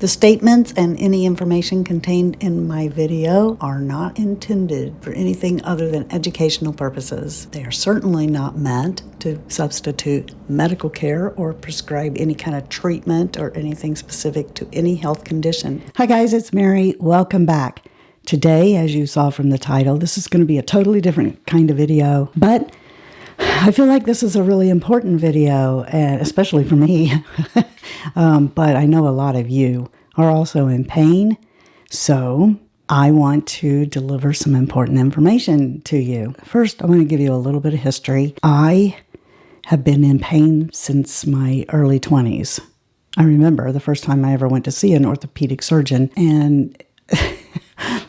The statements and any information contained in my video are not intended for anything other than educational purposes. They are certainly not meant to substitute medical care or prescribe any kind of treatment or anything specific to any health condition. Hi guys, it's Mary. Welcome back. Today, as you saw from the title, this is going to be a totally different kind of video, but I feel like this is a really important video, and especially for me, but I know a lot of you are also in pain, so I want to deliver some important information to you. First, I want to give you a little bit of history. I have been in pain since my early 20s. I remember the first time I ever went to see an orthopedic surgeon, and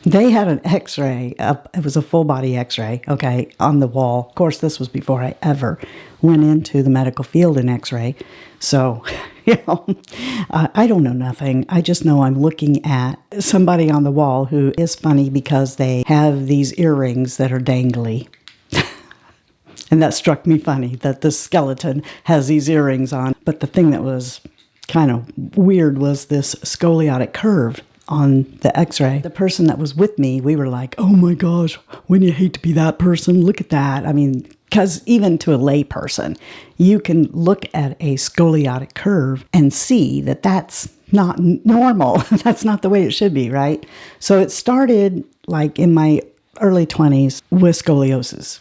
they had an x-ray, it was a full-body x-ray, okay, on the wall. Of course, this was before I ever went into the medical field in x-ray. So, I don't know nothing. I just know I'm looking at somebody on the wall who is funny because they have these earrings that are dangly. And that struck me funny, that the skeleton has these earrings on. But the thing that was kind of weird was this scoliotic curve on the x-ray. The person that was with me, we were like, oh my gosh, wouldn't you hate to be that person? Look at that. I mean, because even to a lay person, you can look at a scoliotic curve and see that that's not normal. That's not the way it should be, right? So it started like in my early 20s with scoliosis.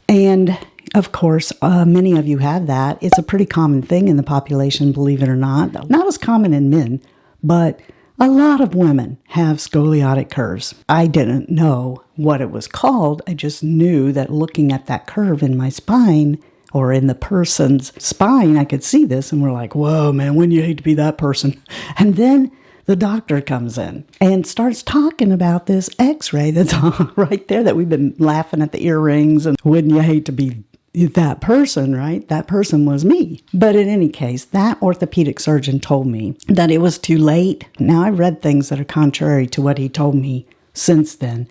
And of course, many of you have that. It's a pretty common thing in the population, believe it or not. Not as common in men, but a lot of women have scoliotic curves. I didn't know what it was called. I just knew that looking at that curve in my spine or in the person's spine, I could see this and we're like, whoa, man, wouldn't you hate to be that person? And then the doctor comes in and starts talking about this x-ray that's right there that we've been laughing at the earrings and wouldn't you hate to be that person, right? That person was me. But in any case, that orthopedic surgeon told me that it was too late. Now, I've read things that are contrary to what he told me since then.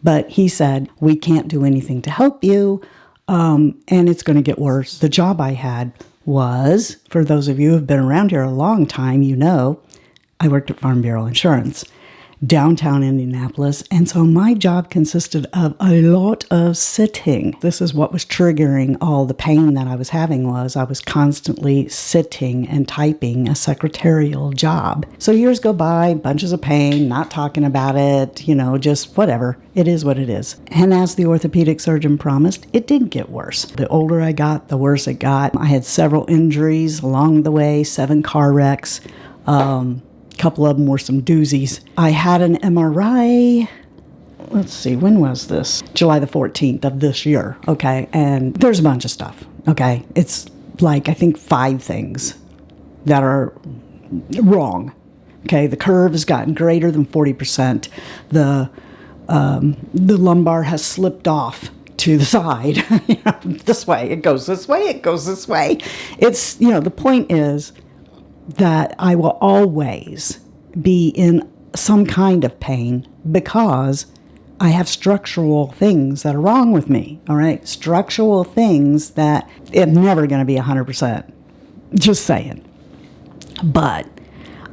But he said, we can't do anything to help you, and it's going to get worse. The job I had was, for those of you who have been around here a long time, you know, I worked at Farm Bureau Insurance, downtown Indianapolis, and so my job consisted of a lot of sitting. This is what was triggering all the pain that I was having. Was I was constantly sitting and typing, a secretarial job. So years go by, bunches of pain, not talking about it, just whatever. It is what it is. And as the orthopedic surgeon promised, it did get worse. The older I got, the worse it got. I had several injuries along the way, 7 car wrecks, couple of them were some doozies. I had an MRI, let's see, when was this? July the 14th of this year, okay? And there's a bunch of stuff, okay? It's like, I think 5 things that are wrong, okay? The curve has gotten greater than 40%. The lumbar has slipped off to the side, this way, it goes this way, it goes this way. It's, the point is, that I will always be in some kind of pain because I have structural things that are wrong with me, all right? Structural things that it's never going to be 100%. Just saying. But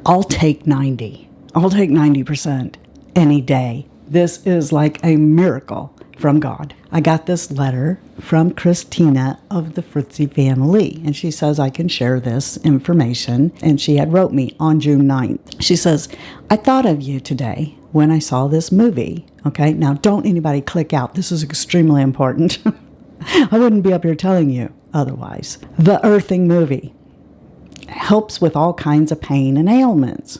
I'll take 90. I'll take 90% any day. This is like a miracle from God. I got this letter from Christina of the Fritzy family, and she says I can share this information, and she had wrote me on June 9th. She says, I thought of you today when I saw this movie. Okay, now don't anybody click out. This is extremely important. I wouldn't be up here telling you otherwise. The Earthing movie helps with all kinds of pain and ailments.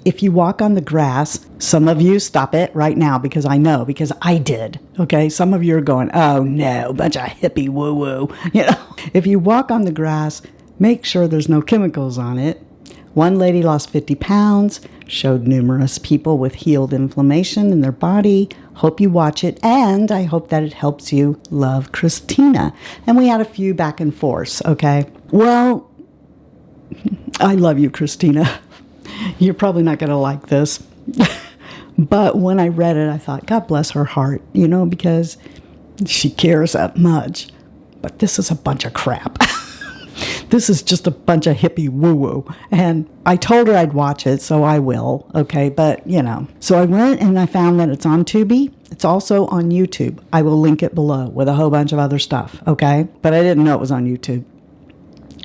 If you walk on the grass, some of you stop it right now because I know, because I did, okay? Some of you are going, oh no, bunch of hippie woo-woo, If you walk on the grass, make sure there's no chemicals on it. One lady lost 50 pounds, showed numerous people with healed inflammation in their body. Hope you watch it, and I hope that it helps you love Christina. And we had a few back and forths, okay? Well, I love you, Christina. You're probably not going to like this. But when I read it, I thought, God bless her heart, because she cares that much. But this is a bunch of crap. This is just a bunch of hippie woo-woo. And I told her I'd watch it, so I will, okay? But, you know. So I went and I found that it's on Tubi. It's also on YouTube. I will link it below with a whole bunch of other stuff, okay? But I didn't know it was on YouTube.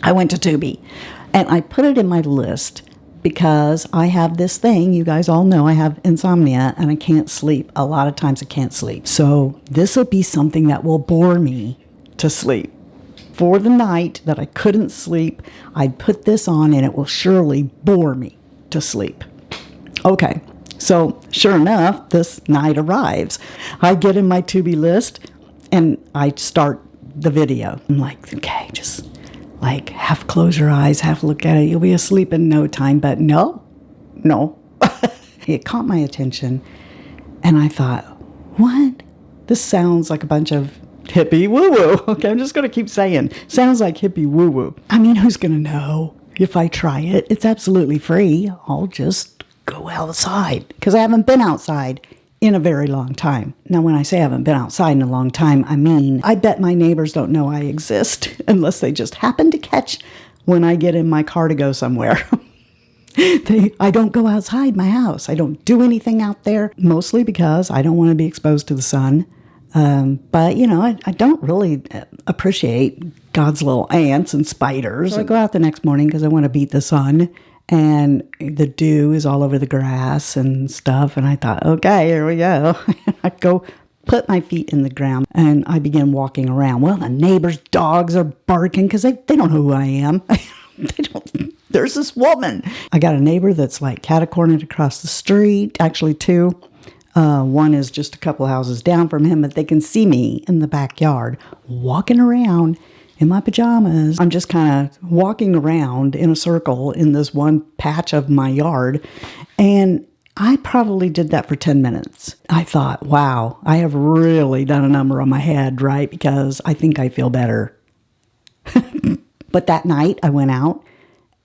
I went to Tubi, and I put it in my list because I have this thing. You guys all know I have insomnia, and I can't sleep. A lot of times I can't sleep. So this will be something that will bore me to sleep. For the night that I couldn't sleep, I'd put this on and it will surely bore me to sleep. Okay, so sure enough, this night arrives. I get in my Tubi list and I start the video. I'm like, okay, just like half close your eyes, half look at it. You'll be asleep in no time. But no. It caught my attention and I thought, what? This sounds like a bunch of hippie woo-woo. Okay, I'm just going to keep saying. Sounds like hippie woo-woo. I mean, who's going to know if I try it? It's absolutely free. I'll just go outside because I haven't been outside in a very long time. Now, when I say I haven't been outside in a long time, I mean, I bet my neighbors don't know I exist unless they just happen to catch when I get in my car to go somewhere. I don't go outside my house. I don't do anything out there, mostly because I don't want to be exposed to the sun. But, you know, I don't really appreciate God's little ants and spiders. So I go out the next morning because I want to beat the sun. And the dew is all over the grass and stuff. And I thought, okay, here we go. I go put my feet in the ground and I begin walking around. Well, the neighbors' dogs are barking because they don't know who I am. There's this woman. I got a neighbor that's like catacornered across the street. Actually, two. One is just a couple houses down from him, but they can see me in the backyard walking around in my pajamas. I'm just kind of walking around in a circle in this one patch of my yard. And I probably did that for 10 minutes. I thought, wow, I have really done a number on my head, right? Because I think I feel better. But that night I went out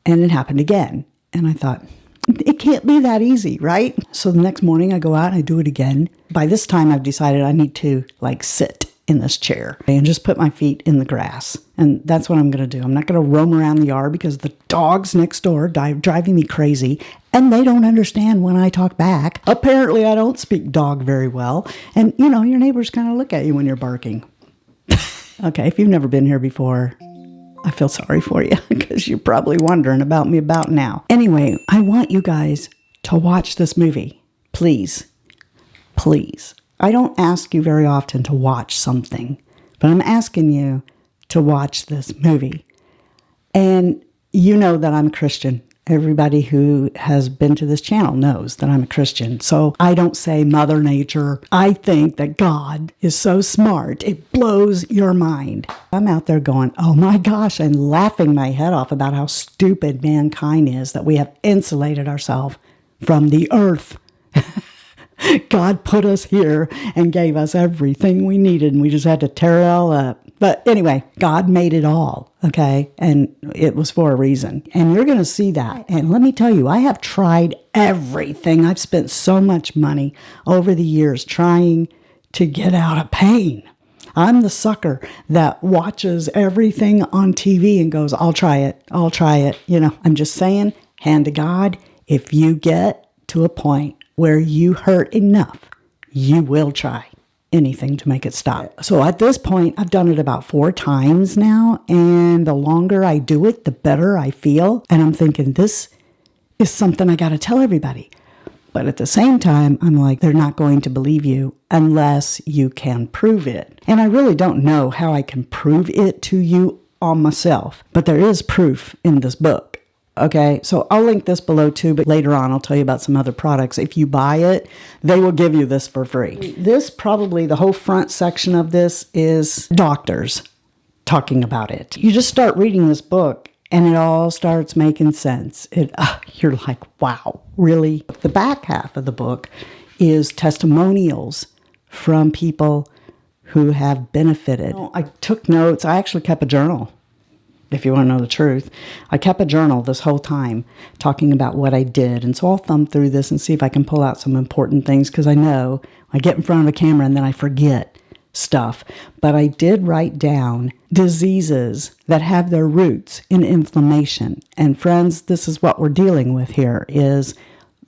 and it happened again. And I thought, it can't be that easy, right? So the next morning I go out and I do it again. By this time I've decided I need to like sit in this chair and just put my feet in the grass. And that's what I'm going to do. I'm not going to roam around the yard because the dogs next door driving me crazy and they don't understand when I talk back. Apparently I don't speak dog very well. And you know, your neighbors kind of look at you when you're barking. Okay, if you've never been here before, I feel sorry for you because you're probably wondering about me about now. Anyway, I want you guys to watch this movie. Please. Please. I don't ask you very often to watch something, but I'm asking you to watch this movie. And you know that I'm a Christian. Everybody who has been to this channel knows that I'm a Christian. So I don't say Mother Nature. I think that God is so smart, it blows your mind. I'm out there going, oh my gosh, and laughing my head off about how stupid mankind is, that we have insulated ourselves from the earth. God put us here and gave us everything we needed, and we just had to tear it all up. But anyway, God made it all, okay? And it was for a reason. And you're going to see that. And let me tell you, I have tried everything. I've spent so much money over the years trying to get out of pain. I'm the sucker that watches everything on TV and goes, I'll try it. I'll try it. You know, I'm just saying, hand to God, if you get to a point where you hurt enough, you will try anything to make it stop. So at this point, I've done it about 4 times now, and the longer I do it, the better I feel. And I'm thinking, this is something I got to tell everybody. But at the same time, I'm like, they're not going to believe you unless you can prove it. And I really don't know how I can prove it to you on myself, but there is proof in this book. Okay, so I'll link this below too, but later on I'll tell you about some other products. If you buy it, they will give you this for free. This probably, the whole front section of this is doctors talking about it. You just start reading this book and it all starts making sense. You're like, wow, really? The back half of the book is testimonials from people who have benefited. I took notes. I actually kept a journal. If you want to know the truth, I kept a journal this whole time talking about what I did. And so I'll thumb through this and see if I can pull out some important things, because I know I get in front of a camera and then I forget stuff, but I did write down diseases that have their roots in inflammation. And friends, this is what we're dealing with here, is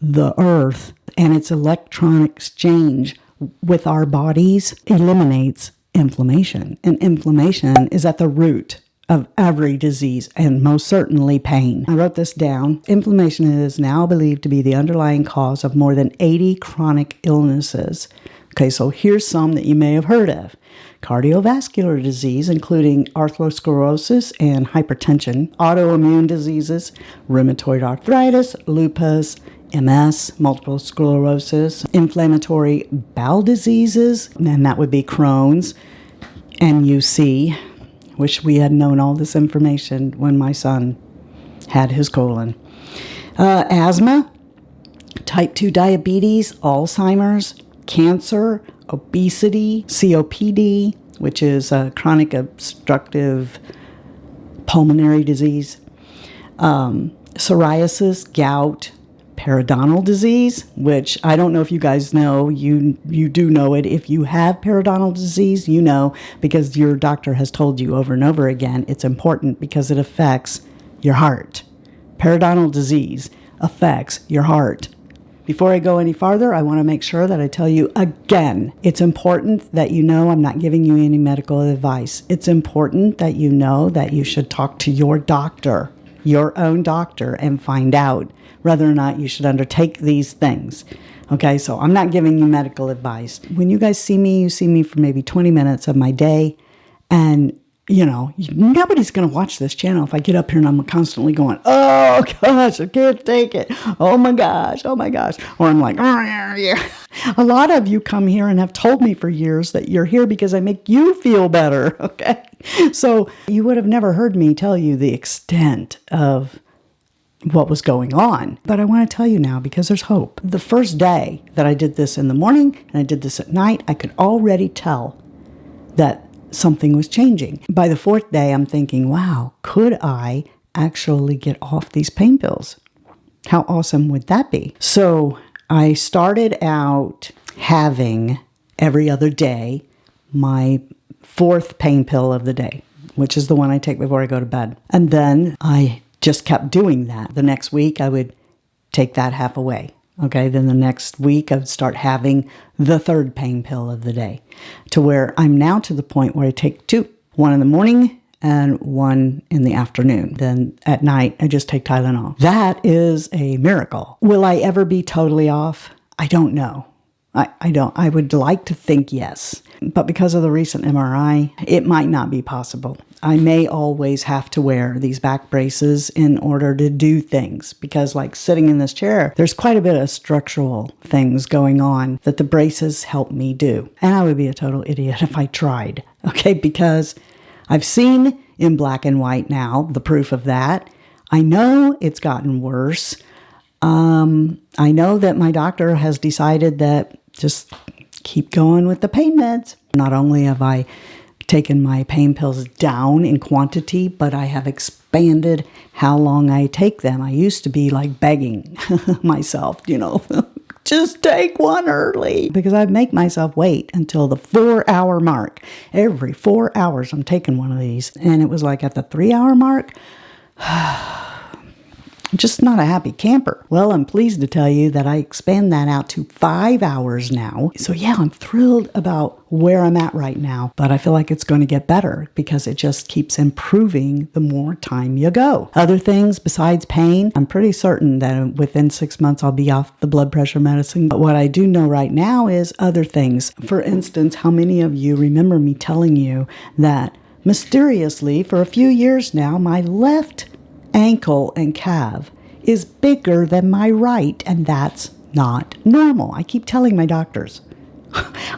the earth and its electron exchange with our bodies eliminates inflammation. And inflammation is at the root of every disease, and most certainly pain. I wrote this down. Inflammation is now believed to be the underlying cause of more than 80 chronic illnesses. Okay, so here's some that you may have heard of. Cardiovascular disease, including atherosclerosis and hypertension, autoimmune diseases, rheumatoid arthritis, lupus, MS, multiple sclerosis, inflammatory bowel diseases, and that would be Crohn's, and UC. Wish we had known all this information when my son had his colon. Asthma, type 2 diabetes, Alzheimer's, cancer, obesity, COPD, which is chronic obstructive pulmonary disease, psoriasis, gout, periodontal disease, which I don't know if you guys know. You do know it. If you have periodontal disease, you know, because your doctor has told you over and over again, it's important because it affects your heart. Periodontal disease affects your heart. Before I go any farther, I want to make sure that I tell you again, it's important that you know I'm not giving you any medical advice. It's important that you know that you should talk to your doctor, your own doctor, and find out whether or not you should undertake these things. Okay, so I'm not giving you medical advice. When you guys see me, you see me for maybe 20 minutes of my day, and you know, nobody's going to watch this channel if I get up here and I'm constantly going, oh gosh, I can't take it. Oh my gosh. Or I'm like, oh yeah. A lot of you come here and have told me for years that you're here because I make you feel better. Okay. So you would have never heard me tell you the extent of what was going on. But I want to tell you now because there's hope. The first day that I did this in the morning and I did this at night, I could already tell that something was changing. By the fourth day, I'm thinking, wow, could I actually get off these pain pills? How awesome would that be? So I started out having every other day my fourth pain pill of the day, which is the one I take before I go to bed. And then I just kept doing that. The next week, I would take that half away. Okay, then the next week I would start having the third pain pill of the day, to where I'm now to the point where I take two, one in the morning and one in the afternoon. Then at night, I just take Tylenol. That is a miracle. Will I ever be totally off? I don't know. I don't. I would like to think yes. But because of the recent MRI, it might not be possible. I may always have to wear these back braces in order to do things because like sitting in this chair, there's quite a bit of structural things going on that the braces help me do. And I would be a total idiot if I tried. Okay, because I've seen in black and white now the proof of that. I know it's gotten worse. I know that my doctor has decided that just keep going with the pain meds. Not only have I taken my pain pills down in quantity, but I have expanded how long I take them. I used to be like begging myself, just take one early, because I make myself wait until the 4-hour mark. Every 4 hours I'm taking one of these. And it was like at the 3-hour mark, I'm just not a happy camper. Well, I'm pleased to tell you that I expand that out to 5 hours now. So yeah, I'm thrilled about where I'm at right now, but I feel like it's going to get better because it just keeps improving the more time you go. Other things besides pain, I'm pretty certain that within 6 months I'll be off the blood pressure medicine. But what I do know right now is other things. For instance, how many of you remember me telling you that mysteriously for a few years now, my left ankle and calf is bigger than my right, and that's not normal. I keep telling my doctors.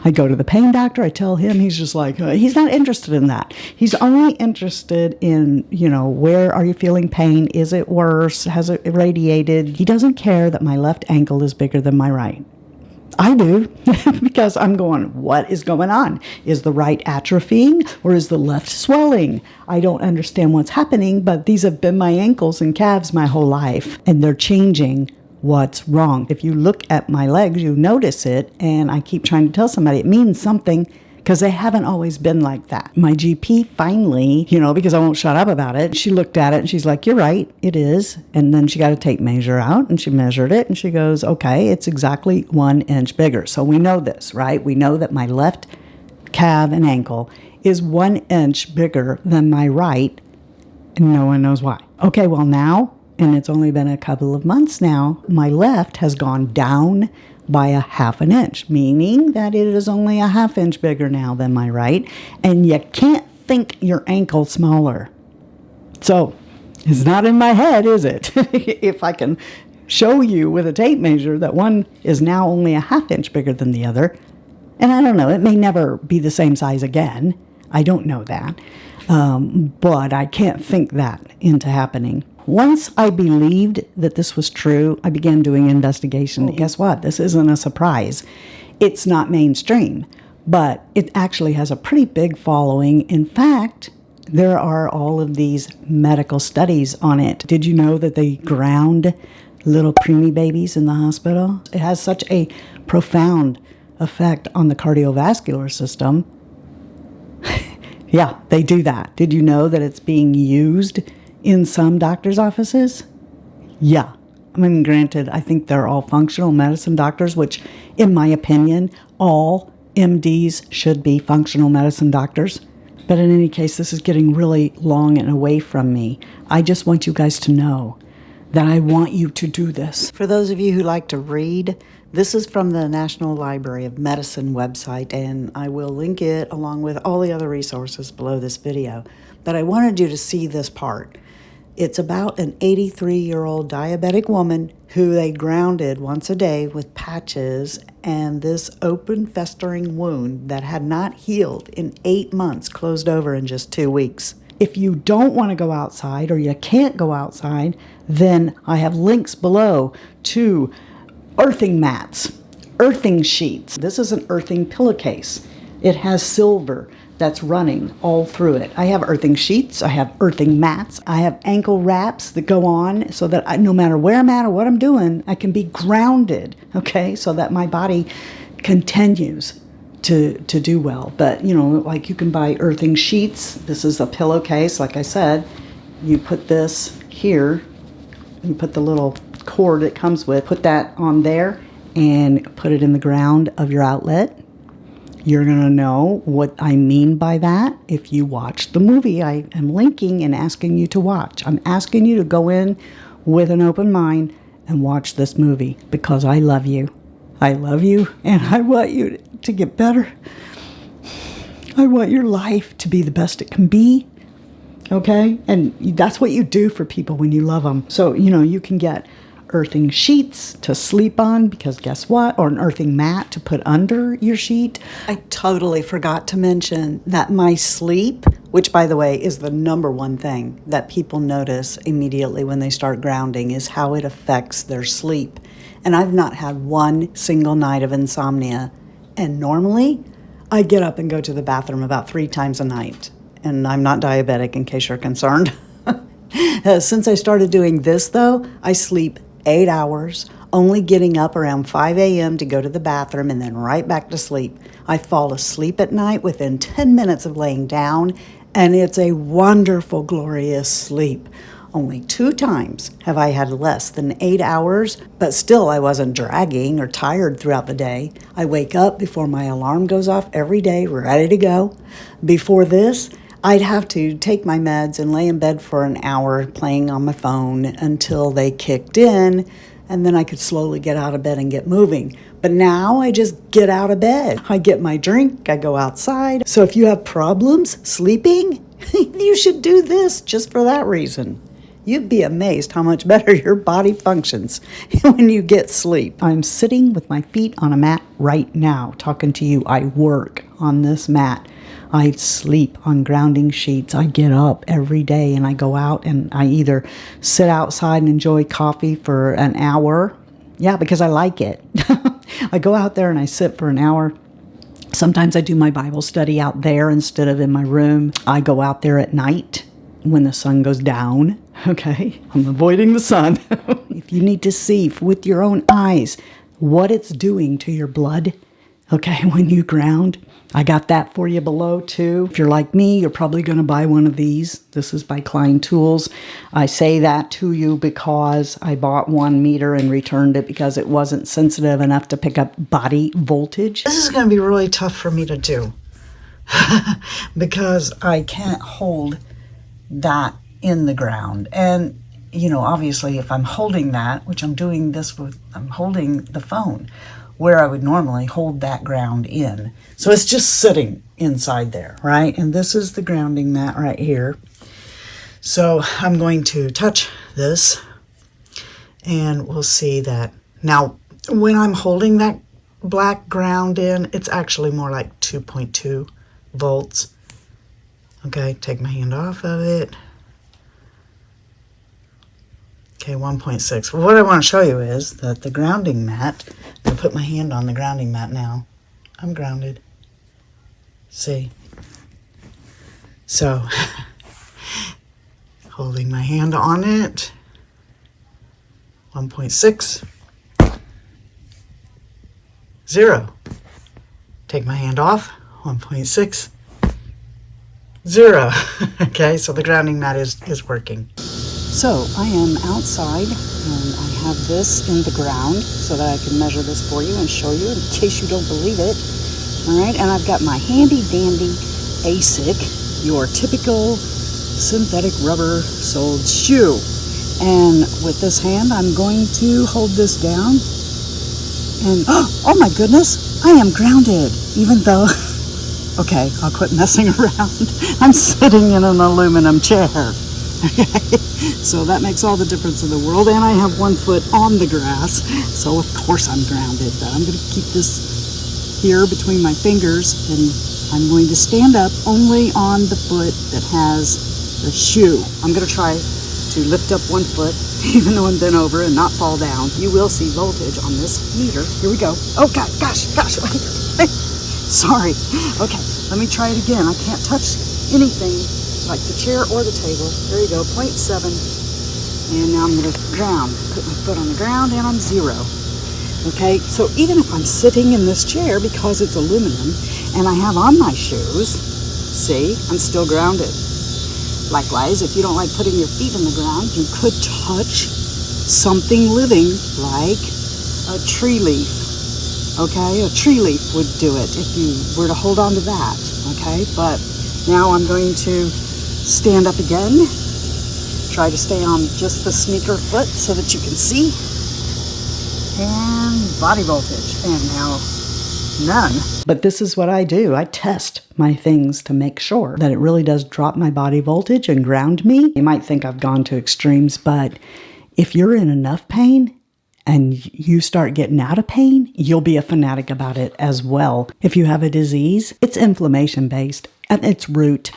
I go to the pain doctor, I tell him, he's just like, he's not interested in that. He's only interested in, where are you feeling pain? Is it worse? Has it irradiated? He doesn't care that my left ankle is bigger than my right. I do, because I'm going, what is going on? Is the right atrophying or is the left swelling? I don't understand what's happening, but these have been my ankles and calves my whole life, and they're changing. What's wrong? If you look at my legs, you notice it, and I keep trying to tell somebody it means something because they haven't always been like that. My GP finally, because I won't shut up about it, she looked at it and she's like, you're right, it is. And then she got a tape measure out and she measured it and she goes, okay, it's exactly 1 inch bigger. So we know this, right? We know that my left calf and ankle is 1 inch bigger than my right, and no one knows why. Okay, well now, and it's only been a couple of months now, my left has gone down by a 1/2 inch, meaning that it is only a 1/2 inch bigger now than my right, and you can't think your ankle smaller. So it's not in my head, is it? If I can show you with a tape measure that one is now only a 1/2 inch bigger than the other, and I don't know, it may never be the same size again. I don't know that, but I can't think that into happening. Once I believed that this was true, I began doing investigation. Guess what? This isn't a surprise. It's not mainstream, but it actually has a pretty big following. In fact, there are all of these medical studies on it. Did you know that they ground little preemie babies in the hospital? It has such a profound effect on the cardiovascular system. Yeah, they do that. Did you know that it's being used in some doctors' offices? Yeah. I mean, granted, I think they're all functional medicine doctors, which, in my opinion, all MDs should be functional medicine doctors. But in any case, this is getting really long and away from me. I just want you guys to know that I want you to do this. For those of you who like to read, this is from the National Library of Medicine website, and I will link it along with all the other resources below this video. But I wanted you to see this part. It's about an 83-year-old diabetic woman who they grounded once a day with patches and this open festering wound that had not healed in 8 months closed over in just 2 weeks. If you don't want to go outside or you can't go outside, then I have links below to earthing mats, earthing sheets. This is an earthing pillowcase. It has silver that's running all through it. I have earthing sheets, I have earthing mats, I have ankle wraps that go on so that no matter where I'm at or what I'm doing, I can be grounded, okay, so that my body continues to do well. But, like you can buy earthing sheets. This is a pillowcase, like I said. You put this here, you put the little cord it comes with, put that on there and put it in the ground of your outlet. You're going to know what I mean by that if you watch the movie I am linking and asking you to watch. I'm asking you to go in with an open mind and watch this movie because I love you. I love you and I want you to get better. I want your life to be the best it can be. Okay? And that's what you do for people when you love them. So, you can get earthing sheets to sleep on because guess what? Or an earthing mat to put under your sheet. I totally forgot to mention that my sleep, which by the way is the number one thing that people notice immediately when they start grounding, is how it affects their sleep. And I've not had one single night of insomnia. And normally I get up and go to the bathroom about 3 times a night. And I'm not diabetic in case you're concerned. Since I started doing this though, I sleep 8 hours, only getting up around 5 a.m. to go to the bathroom and then right back to sleep. I fall asleep at night within 10 minutes of laying down, and it's a wonderful, glorious sleep. Only 2 times have I had less than 8 hours, but still I wasn't dragging or tired throughout the day. I wake up before my alarm goes off every day, ready to go. Before this, I'd have to take my meds and lay in bed for an hour playing on my phone until they kicked in, and then I could slowly get out of bed and get moving. But now I just get out of bed. I get my drink, I go outside. So if you have problems sleeping, you should do this just for that reason. You'd be amazed how much better your body functions when you get sleep. I'm sitting with my feet on a mat right now talking to you. I work on this mat. I sleep on grounding sheets. I get up every day and I go out and I either sit outside and enjoy coffee for an hour. Yeah, because I like it. I go out there and I sit for an hour. Sometimes I do my Bible study out there instead of in my room. I go out there at night when the sun goes down. Okay, I'm avoiding the sun. If you need to see with your own eyes what it's doing to your blood, Okay, when you ground. I got that for you below too. If you're like me, you're probably going to buy one of these. This is by Klein Tools. I say that to you because I bought 1 meter and returned it because it wasn't sensitive enough to pick up body voltage. This is going to be really tough for me to do because I can't hold that in the ground. And, you know, obviously if I'm holding that, which I'm doing this with, I'm holding the phone, where I would normally hold that ground in. So it's just sitting inside there, right? And this is the grounding mat right here. So I'm going to touch this and we'll see that. Now, when I'm holding that black ground in, it's actually more like 2.2 volts. Okay, take my hand off of it. Okay, 1.6. Well, what I want to show you is that the grounding mat, I'm going to put my hand on the grounding mat now. I'm grounded. See? So, holding my hand on it. 1.6. 0. Take my hand off. 1.6. 0. Okay, so the grounding mat is working. So I am outside and I have this in the ground so that I can measure this for you and show you in case you don't believe it. All right, and I've got my handy dandy ASIC, your typical synthetic rubber soled shoe. And with this hand, I'm going to hold this down and oh my goodness, I am grounded, even though, okay, I'll quit messing around. I'm sitting in an aluminum chair. Okay, so that makes all the difference in the world, and I have 1 foot on the grass, so of course I'm grounded. But I'm going to keep this here between my fingers, and I'm going to stand up only on the foot that has the shoe. I'm going to try to lift up 1 foot, even though I'm bent over, and not fall down. You will see voltage on this meter. Here we go. Oh God, gosh, sorry. Okay, let me try it again. I can't touch anything like the chair or the table. There you go, 0.7. And now I'm going to ground. Put my foot on the ground and I'm 0. Okay, so even if I'm sitting in this chair because it's aluminum and I have on my shoes, see, I'm still grounded. Likewise, if you don't like putting your feet in the ground, you could touch something living like a tree leaf. Okay, a tree leaf would do it if you were to hold on to that. Okay, but now I'm going to stand up again, try to stay on just the sneaker foot so that you can see, and body voltage, and now none. But this is what I do. I test my things to make sure that it really does drop my body voltage and ground me. You might think I've gone to extremes, but if you're in enough pain and you start getting out of pain, you'll be a fanatic about it as well. If you have a disease, it's inflammation based at its root.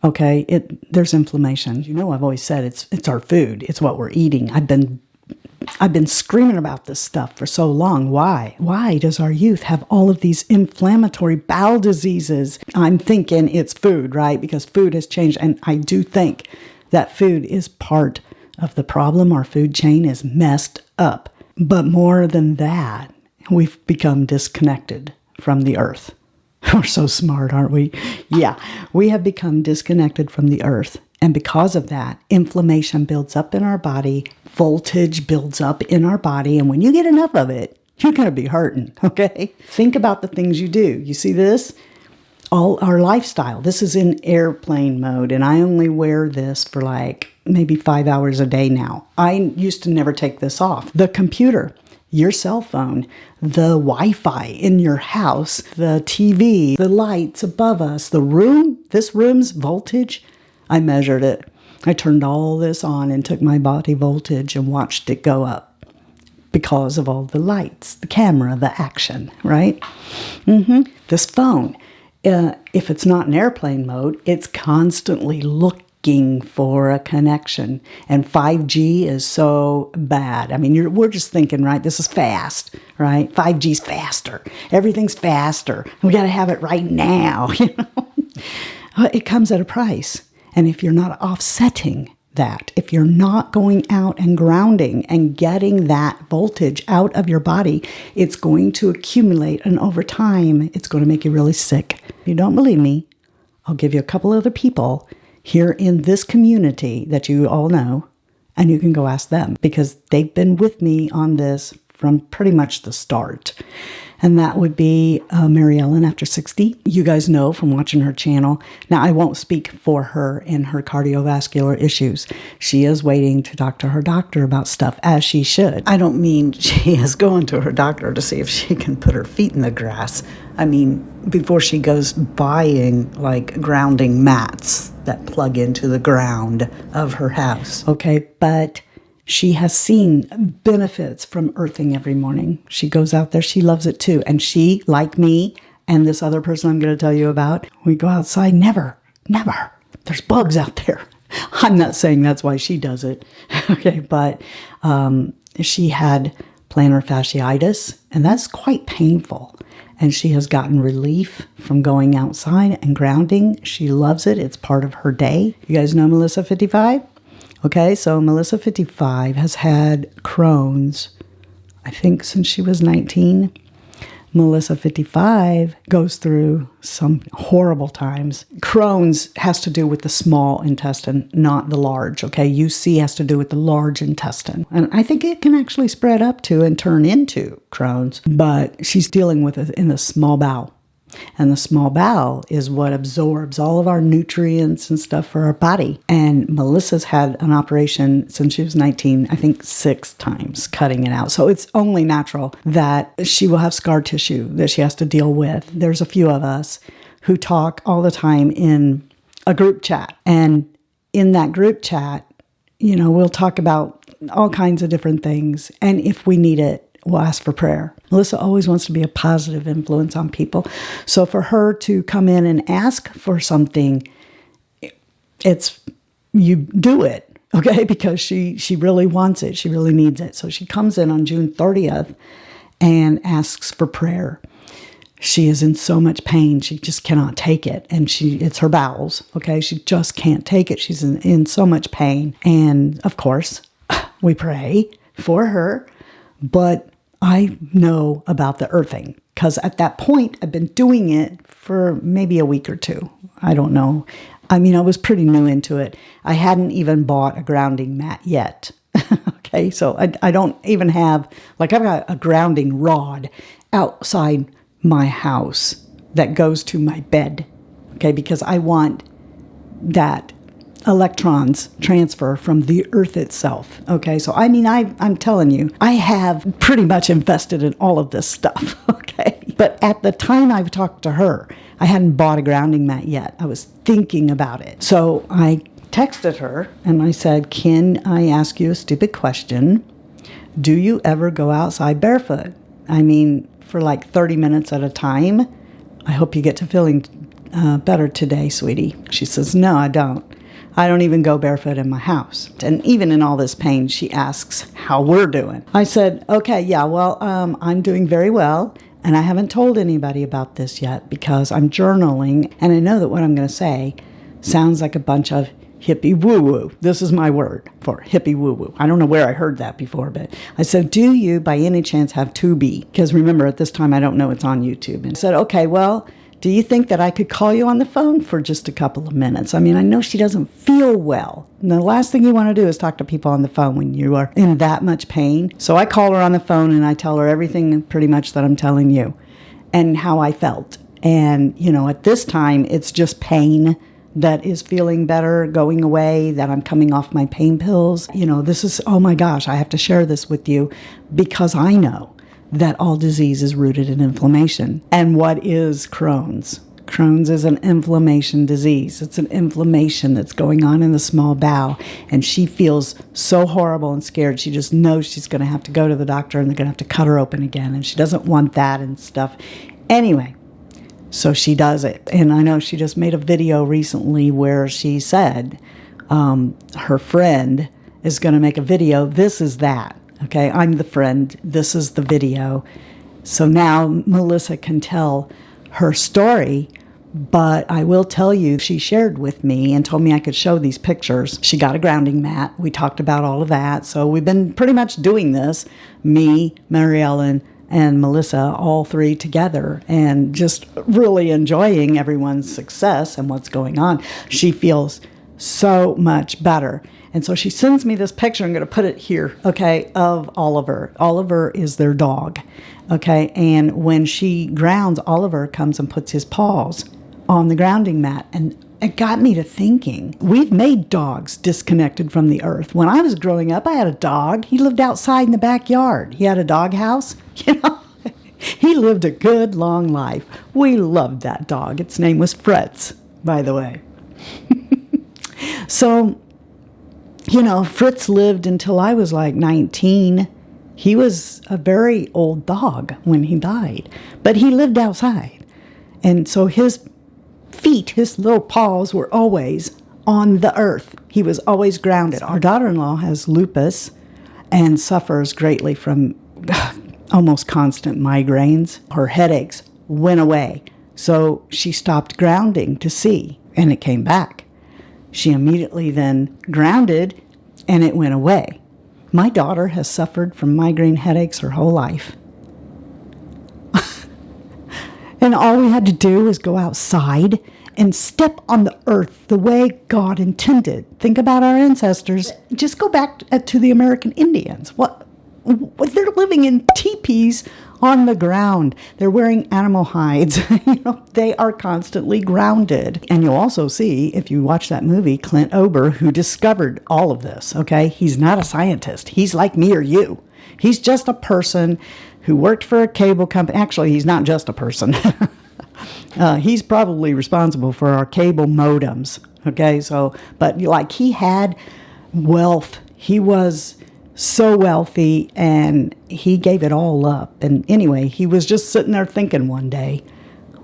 Okay, there's inflammation. You know, I've always said it's our food. It's what we're eating. I've been screaming about this stuff for so long. Why? Why does our youth have all of these inflammatory bowel diseases? I'm thinking it's food, right? Because food has changed, and I do think that food is part of the problem. Our food chain is messed up. But more than that, we've become disconnected from the earth. We're so smart, aren't we? Yeah, we have become disconnected from the earth. And because of that, inflammation builds up in our body, voltage builds up in our body. And when you get enough of it, you're going to be hurting, okay? Think about the things you do. You see this? All our lifestyle. This is in airplane mode, and I only wear this for like maybe 5 hours a day now. I used to never take this off. The computer, your cell phone, the Wi-Fi in your house, the TV, the lights above us, the room, this room's voltage, I measured it. I turned all this on and took my body voltage and watched it go up because of all the lights, the camera, the action, right? This phone, if it's not in airplane mode, it's constantly looking for a connection. And 5G is so bad. I mean, we're just thinking, right, this is fast, right? 5G's faster. Everything's faster. We got to have it right now, you know? It comes at a price. And if you're not offsetting that. If you're not going out and grounding and getting that voltage out of your body, it's going to accumulate, and over time, it's going to make you really sick. If you don't believe me, I'll give you a couple other people here in this community that you all know, and you can go ask them, because they've been with me on this from pretty much the start. And that would be Mary Ellen after 60. You guys know from watching her channel. Now, I won't speak for her in her cardiovascular issues. She is waiting to talk to her doctor about stuff, as she should. I don't mean she is going to her doctor to see if she can put her feet in the grass. I mean, before she goes buying like grounding mats that plug into the ground of her house. Okay, but she has seen benefits from earthing every morning. She goes out there. She loves it too. And she, like me and this other person I'm going to tell you about, we go outside. Never. There's bugs out there. I'm not saying that's why she does it. Okay, but she had plantar fasciitis, and that's quite painful. And she has gotten relief from going outside and grounding. She loves it. It's part of her day. You guys know Melissa 55? Okay, so Melissa 55 has had Crohn's, I think, since she was 19. Melissa 55 goes through some horrible times. Crohn's has to do with the small intestine, not the large, okay? UC has to do with the large intestine. And I think it can actually spread up to and turn into Crohn's, but she's dealing with it in the small bowel. And the small bowel is what absorbs all of our nutrients and stuff for our body. And Melissa's had an operation since she was 19, I think 6 times, cutting it out. So it's only natural that she will have scar tissue that she has to deal with. There's a few of us who talk all the time in a group chat. And in that group chat, you know, we'll talk about all kinds of different things. And if we need it, we'll ask for prayer. Melissa always wants to be a positive influence on people. So for her to come in and ask for something, you do it, okay? Because she really wants it. She really needs it. So she comes in on June 30th and asks for prayer. She is in so much pain. She just cannot take it. And it's her bowels, okay? She just can't take it. She's in so much pain. And of course, we pray for her. But I know about the earthing because at that point, I've been doing it for maybe a week or 2. I don't know. I mean, I was pretty new into it. I hadn't even bought a grounding mat yet. Okay, so I don't even have, like, I've got a grounding rod outside my house that goes to my bed. Okay, because I want that electrons transfer from the earth itself. Okay, so I mean, I'm telling you, I have pretty much invested in all of this stuff. Okay, but at the time I've talked to her, I hadn't bought a grounding mat yet. I was thinking about it. So I texted her and I said, can I ask you a stupid question? Do you ever go outside barefoot? I mean, for like 30 minutes at a time? I hope you get to feeling better today, sweetie. She says, no, I don't. I don't even go barefoot in my house. And even in all this pain, she asks how we're doing. I said, okay, yeah, well, I'm doing very well. And I haven't told anybody about this yet because I'm journaling. And I know that what I'm going to say sounds like a bunch of hippie woo-woo. This is my word for hippie woo-woo. I don't know where I heard that before, but I said, do you by any chance have Tubi? Because remember, at this time, I don't know it's on YouTube. And I said, okay, well, do you think that I could call you on the phone for just a couple of minutes? I mean, I know she doesn't feel well. And the last thing you want to do is talk to people on the phone when you are in that much pain. So I call her on the phone and I tell her everything pretty much that I'm telling you and how I felt. And, you know, at this time, it's just pain that is feeling better, going away, that I'm coming off my pain pills. You know, this is, oh my gosh, I have to share this with you because I know that all disease is rooted in inflammation. And what is Crohn's? Crohn's is an inflammation disease. It's an inflammation that's going on in the small bowel. And she feels so horrible and scared. She just knows she's going to have to go to the doctor and they're going to have to cut her open again. And she doesn't want that and stuff. Anyway, so she does it. And I know she just made a video recently where she said her friend is going to make a video. This is that. Okay, I'm the friend. This is the video. So now Melissa can tell her story, But I will tell you, she shared with me and told me I could show these pictures. She got a grounding mat. We talked about all of that. So we've been pretty much doing this, me, Mary Ellen, and Melissa, all three together, and just really enjoying everyone's success and what's going on. She feels so much better. And so she sends me this picture. I'm going to put it here, okay, of Oliver. Oliver is their dog, okay? And when she grounds, Oliver comes and puts his paws on the grounding mat. And it got me to thinking, we've made dogs disconnected from the earth. When I was growing up, I had a dog. He lived outside in the backyard. He had a dog house, you know. He lived a good, long life. We loved that dog. Its name was Fritz, by the way. So, you know, Fritz lived until I was like 19. He was a very old dog when he died, but he lived outside. And so his feet, his little paws were always on the earth. He was always grounded. Our daughter-in-law has lupus and suffers greatly from almost constant migraines. Her headaches went away. So she stopped grounding to see, and it came back. She immediately then grounded, and it went away. My daughter has suffered from migraine headaches her whole life. And all we had to do was go outside and step on the earth the way God intended. Think about our ancestors. Just go back to the American Indians. What they're living in teepees on the ground. They're wearing animal hides. You know, they are constantly grounded. And you'll also see, if you watch that movie, Clint Ober, who discovered all of this, okay? He's not a scientist. He's like me or you. He's just a person who worked for a cable company. Actually, he's not just a person. He's probably responsible for our cable modems, okay? So, but like he had wealth. He was so wealthy, and he gave it all up. And anyway, he was just sitting there thinking one day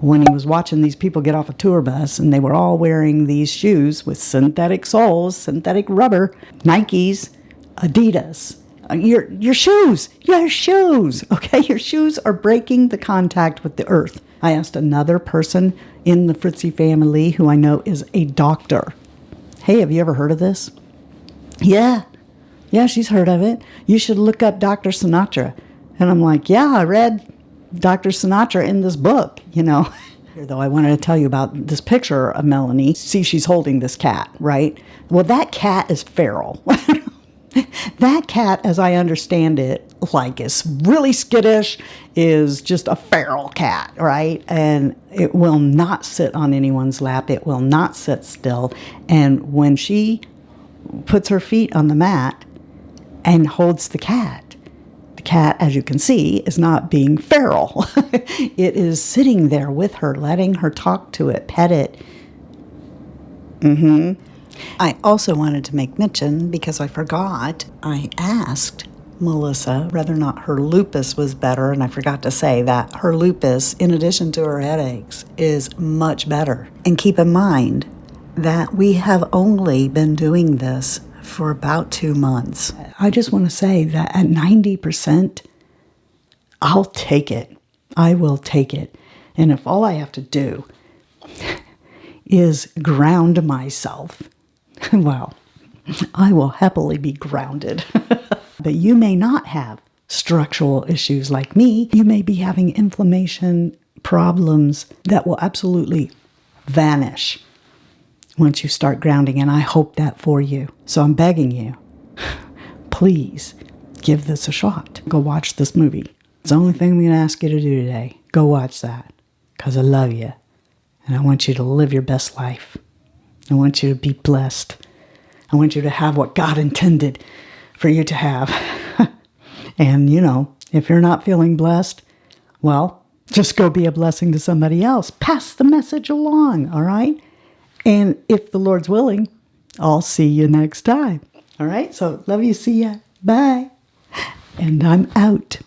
when he was watching these people get off a tour bus, and they were all wearing these shoes with synthetic soles, synthetic rubber, Nikes, Adidas. Your shoes, okay? Your shoes are breaking the contact with the earth. I asked another person in the Fritzy family who I know is a doctor. Hey, have you ever heard of this? Yeah, she's heard of it. You should look up Dr. Sinatra. And I'm like, yeah, I read Dr. Sinatra in this book, you know. Though I wanted to tell you about this picture of Melanie. See, she's holding this cat, right? Well, that cat is feral. That cat, as I understand it, like is really skittish, is just a feral cat, right? And it will not sit on anyone's lap. It will not sit still. And when she puts her feet on the mat and holds the cat, as you can see, is not being feral. It is sitting there with her, letting her talk to it, pet it. I also wanted to make mention, because I forgot, I asked Melissa whether or not her lupus was better, and I forgot to say that her lupus, in addition to her headaches, is much better. And keep in mind that we have only been doing this for about 2 months. I just want to say that at 90%, I'll take it. I will take it. And if all I have to do is ground myself, well, I will happily be grounded. But you may not have structural issues like me. You may be having inflammation problems that will absolutely vanish once you start grounding, and I hope that for you. So I'm begging you, please give this a shot. Go watch this movie. It's the only thing I'm going to ask you to do today. Go watch that, because I love you, and I want you to live your best life. I want you to be blessed. I want you to have what God intended for you to have. And, you know, if you're not feeling blessed, well, just go be a blessing to somebody else. Pass the message along, all right? And if the Lord's willing, I'll see you next time. All right? So love you. See ya. Bye. And I'm out.